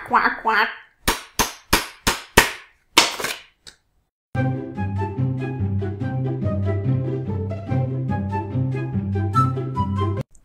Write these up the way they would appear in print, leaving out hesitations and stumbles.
Quack, quack, quack.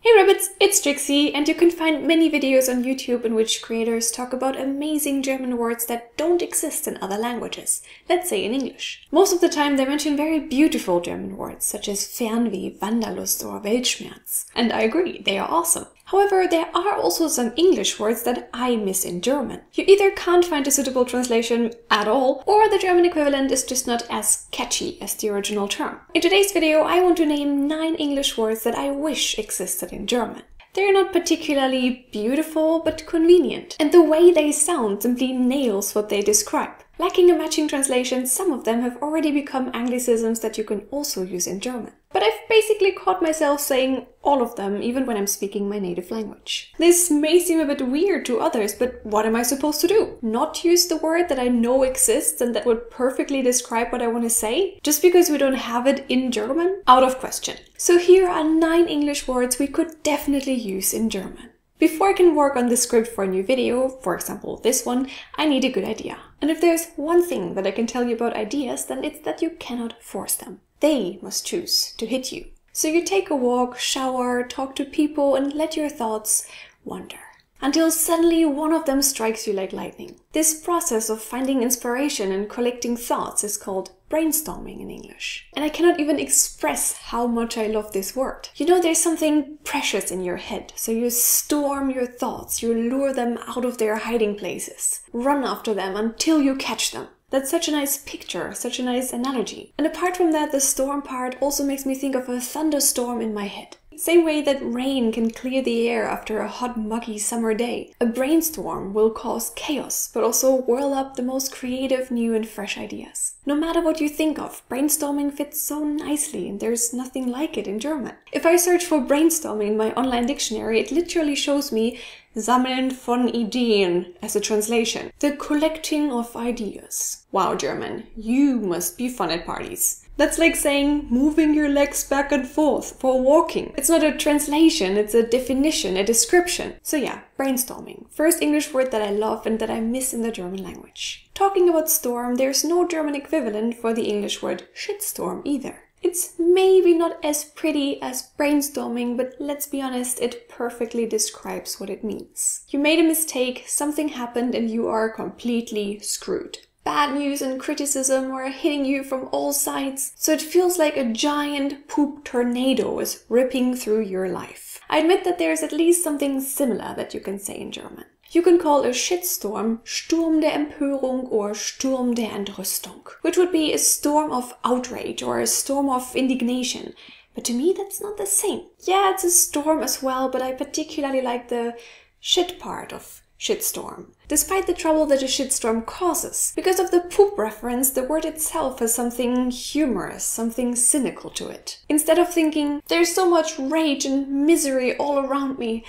Hey Rabbits, it's Trixie, and you can find many videos on YouTube in which creators talk about amazing German words that don't exist in other languages, let's say in English. Most of the time they mention very beautiful German words such as Fernweh, Wanderlust or Weltschmerz. And I agree, they are awesome. However, there are also some English words that I miss in German. You either can't find a suitable translation at all, or the German equivalent is just not as catchy as the original term. In today's video, I want to name 9 English words that I wish existed in German. They're not particularly beautiful, but convenient. And the way they sound simply nails what they describe. Lacking a matching translation, some of them have already become Anglicisms that you can also use in German. But I've basically caught myself saying all of them, even when I'm speaking my native language. This may seem a bit weird to others, but what am I supposed to do? Not use the word that I know exists and that would perfectly describe what I want to say? Just because we don't have it in German? Out of question. So here are 9 English words we could definitely use in German. Before I can work on the script for a new video, for example this one, I need a good idea. And if there's one thing that I can tell you about ideas, then it's that you cannot force them. They must choose to hit you. So you take a walk, shower, talk to people and let your thoughts wander. Until suddenly one of them strikes you like lightning. This process of finding inspiration and collecting thoughts is called brainstorming in English. And I cannot even express how much I love this word. You know, there's something precious in your head, so you storm your thoughts, you lure them out of their hiding places. Run after them until you catch them. That's such a nice picture, such a nice analogy. And apart from that, the storm part also makes me think of a thunderstorm in my head. Same way that rain can clear the air after a hot, muggy summer day, a brainstorm will cause chaos, but also whirl up the most creative, new and fresh ideas. No matter what you think of, brainstorming fits so nicely and there's nothing like it in German. If I search for brainstorming in my online dictionary, it literally shows me Sammeln von Ideen as a translation. The collecting of ideas. Wow, German, you must be fun at parties. That's like saying moving your legs back and forth for walking. It's not a translation, it's a definition, a description. So yeah, brainstorming. First English word that I love and that I miss in the German language. Talking about storm, there's no German equivalent for the English word shitstorm either. It's maybe not as pretty as brainstorming, but let's be honest, it perfectly describes what it means. You made a mistake, something happened and you are completely screwed. Bad news and criticism are hitting you from all sides, so it feels like a giant poop tornado is ripping through your life. I admit that there's at least something similar that you can say in German. You can call a shitstorm Sturm der Empörung or Sturm der Entrüstung, which would be a storm of outrage or a storm of indignation. But to me, that's not the same. Yeah, it's a storm as well, but I particularly like the shit part of shitstorm, despite the trouble that a shitstorm causes. Because of the poop reference, the word itself has something humorous, something cynical to it. Instead of thinking, there's so much rage and misery all around me,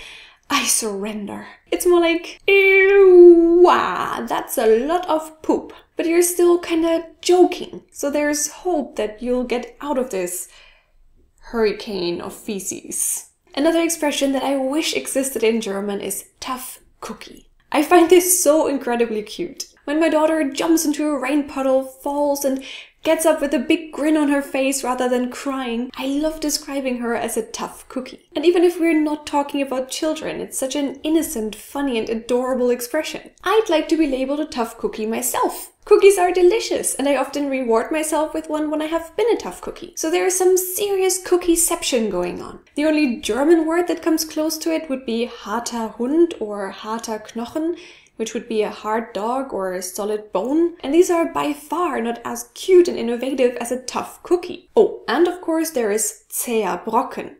I surrender. It's more like, ew, wow, that's a lot of poop. But you're still kinda joking. So there's hope that you'll get out of this hurricane of feces. Another expression that I wish existed in German is tough cookie. I find this so incredibly cute. When my daughter jumps into a rain puddle, falls and gets up with a big grin on her face rather than crying, I love describing her as a tough cookie. And even if we're not talking about children, it's such an innocent, funny and adorable expression. I'd like to be labeled a tough cookie myself. Cookies are delicious, and I often reward myself with one when I have been a tough cookie. So there is some serious cookieception going on. The only German word that comes close to it would be harter Hund or harter Knochen, which would be a hard dog or a solid bone. And these are by far not as cute and innovative as a tough cookie. Oh, and of course there is zäher Brocken.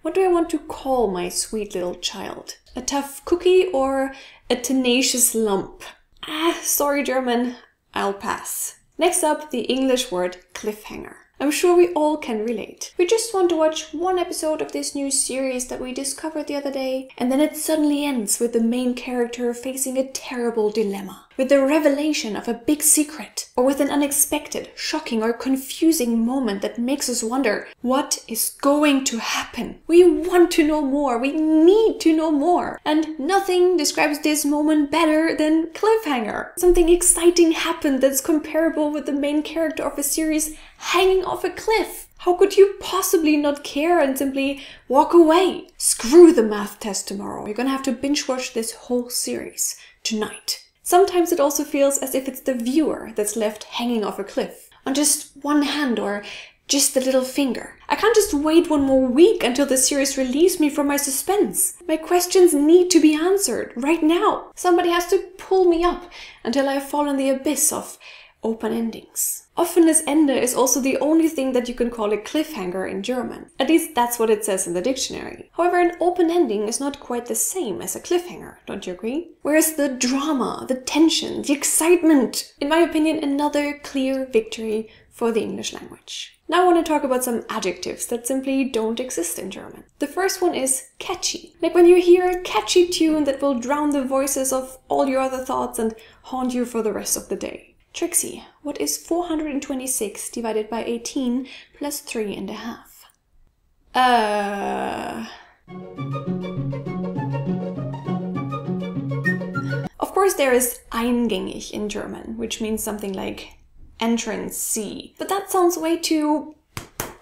What do I want to call my sweet little child? A tough cookie or a tenacious lump? Sorry German, I'll pass. Next up, the English word cliffhanger. I'm sure we all can relate. We just want to watch one episode of this new series that we discovered the other day, and then it suddenly ends with the main character facing a terrible dilemma. with the revelation of a big secret, or with an unexpected, shocking, or confusing moment that makes us wonder, what is going to happen? We want to know more, we need to know more. And nothing describes this moment better than cliffhanger. Something exciting happened that's comparable with the main character of a series hanging off a cliff. How could you possibly not care and simply walk away? Screw the math test tomorrow. You're gonna have to binge watch this whole series tonight. Sometimes it also feels as if it's the viewer that's left hanging off a cliff on just one hand or just a little finger. I can't just wait one more week until the series relieves me from my suspense. My questions need to be answered right now. Somebody has to pull me up until I fall in the abyss of open endings. Offenes Ende is also the only thing that you can call a cliffhanger in German. At least that's what it says in the dictionary. However, an open ending is not quite the same as a cliffhanger, don't you agree? Whereas the drama, the tension, the excitement, in my opinion, another clear victory for the English language. Now I want to talk about some adjectives that simply don't exist in German. The first one is catchy. Like when you hear a catchy tune that will drown the voices of all your other thoughts and haunt you for the rest of the day. Trixie, what is 426 divided by 18 plus 3.5? Of course there is eingängig in German, which means something like entrance C. But that sounds way too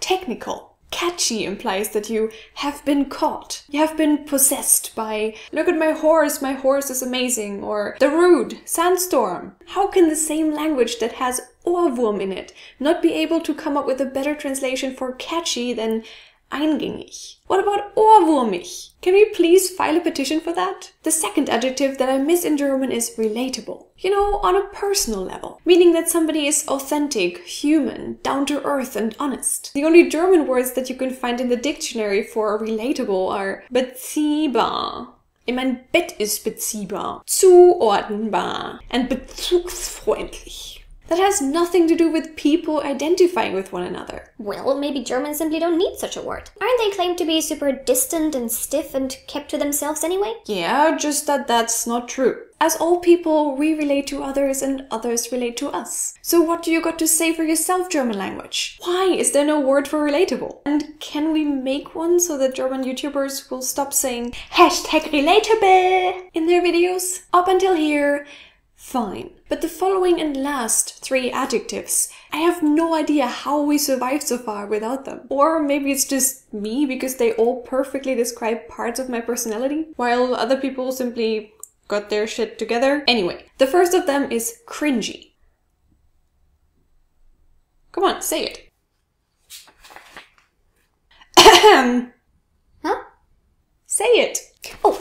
technical. Catchy implies that you have been caught. You have been possessed by, look at my horse is amazing, or the rude sandstorm. How can the same language that has Ohrwurm in it not be able to come up with a better translation for catchy than eingängig? What about ohrwurmig? Can we please file a petition for that? The second adjective that I miss in German is relatable. You know, on a personal level. Meaning that somebody is authentic, human, down to earth and honest. The only German words that you can find in the dictionary for relatable are beziehbar. In mein Bett ist beziehbar, zuordnenbar, and bezugsfreundlich. That has nothing to do with people identifying with one another. Well, maybe Germans simply don't need such a word. Aren't they claimed to be super distant and stiff and kept to themselves anyway? Yeah, just that that's not true. As all people, we relate to others and others relate to us. So what do you got to say for yourself, German language? Why is there no word for relatable? And can we make one so that German YouTubers will stop saying #relatable in their videos? Up until here, fine. But the following and last 3 adjectives, I have no idea how we survived so far without them. Or maybe it's just me because they all perfectly describe parts of my personality, while other people simply got their shit together. Anyway, the first of them is cringy. Come on, say it. Huh? Say it. Oh,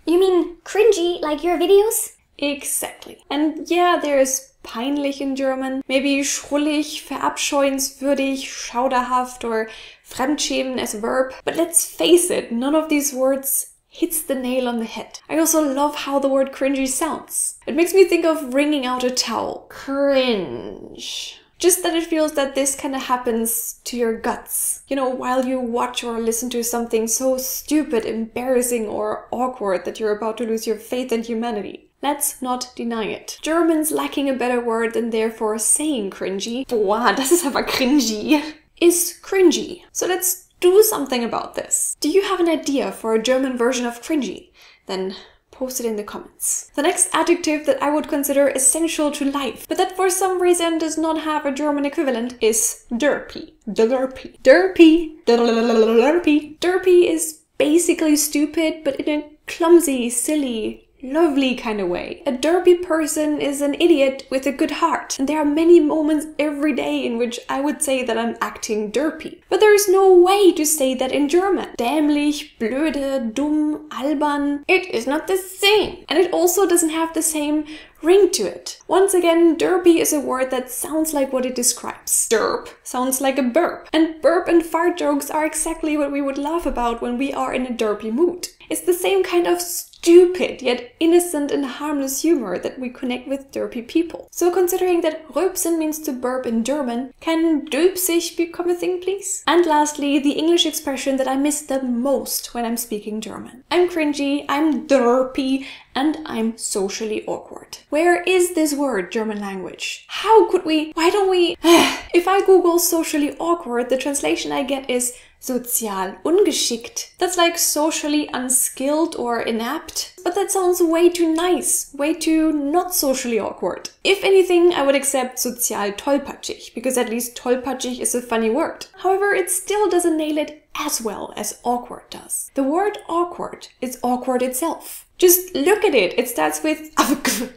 you mean cringy like your videos? Exactly. And yeah, there is peinlich in German, maybe schrullig, verabscheuenswürdig, schauderhaft, or fremdschämen as a verb. But let's face it, none of these words hits the nail on the head. I also love how the word cringy sounds. It makes me think of wringing out a towel. Cringe. Just that it feels that this kind of happens to your guts. You know, while you watch or listen to something so stupid, embarrassing, or awkward that you're about to lose your faith in humanity. Let's not deny it. Germans lacking a better word and therefore saying cringy, boah, das ist aber cringy, is cringy. So let's do something about this. Do you have an idea for a German version of cringy? Then post it in the comments. The next adjective that I would consider essential to life, but that for some reason does not have a German equivalent, is derpy. Derpy. Derpy. Derpy. Derpy is basically stupid, but in a clumsy, silly, lovely kind of way. A derpy person is an idiot with a good heart. And there are many moments every day in which I would say that I'm acting derpy. But there is no way to say that in German. Dämlich, blöde, dumm, albern. It is not the same. And it also doesn't have the same ring to it. Once again, derpy is a word that sounds like what it describes. Derp sounds like a burp. And burp and fart jokes are exactly what we would laugh about when we are in a derpy mood. It's the same kind of stupid yet innocent and harmless humor that we connect with derpy people. So considering that rülpsen means to burp in German, can dülpsig become a thing, please? And lastly, the English expression that I miss the most when I'm speaking German. I'm cringy, I'm derpy, and I'm socially awkward. Where is this word, German language? How could we? Why don't we? If I Google socially awkward, the translation I get is sozial ungeschickt. That's like socially unskilled or inept. But that sounds way too nice, way too not socially awkward. If anything, I would accept sozial tollpatschig, because at least tollpatschig is a funny word. However, it still doesn't nail it as well as awkward does. The word awkward is awkward itself. Just look at it. It starts with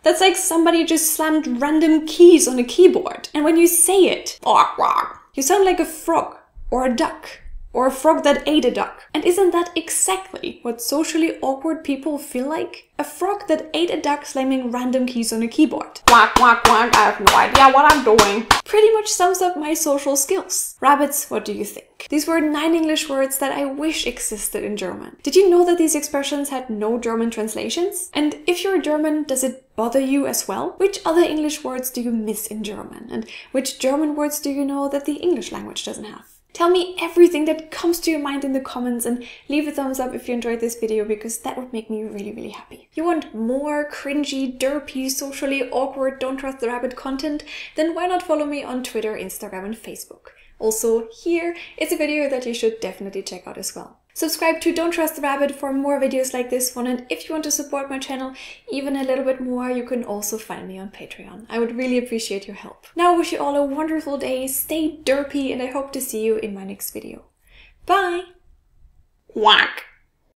that's like somebody just slammed random keys on a keyboard. And when you say it, you sound like a frog or a duck. Or a frog that ate a duck. And isn't that exactly what socially awkward people feel like? A frog that ate a duck slamming random keys on a keyboard. Quack, quack, quack, I have no idea what I'm doing. Pretty much sums up my social skills. Rabbits, what do you think? These were 9 English words that I wish existed in German. Did you know that these expressions had no German translations? And if you're German, does it bother you as well? Which other English words do you miss in German? And which German words do you know that the English language doesn't have? Tell me everything that comes to your mind in the comments and leave a thumbs up if you enjoyed this video, because that would make me really, really happy. You want more cringy, derpy, socially awkward, Don't Trust the Rabbit content? Then why not follow me on Twitter, Instagram and Facebook. Also, here is a video that you should definitely check out as well. Subscribe to Don't Trust the Rabbit for more videos like this one, and if you want to support my channel even a little bit more, you can also find me on Patreon. I would really appreciate your help. Now I wish you all a wonderful day, stay derpy, and I hope to see you in my next video. Bye! Whack!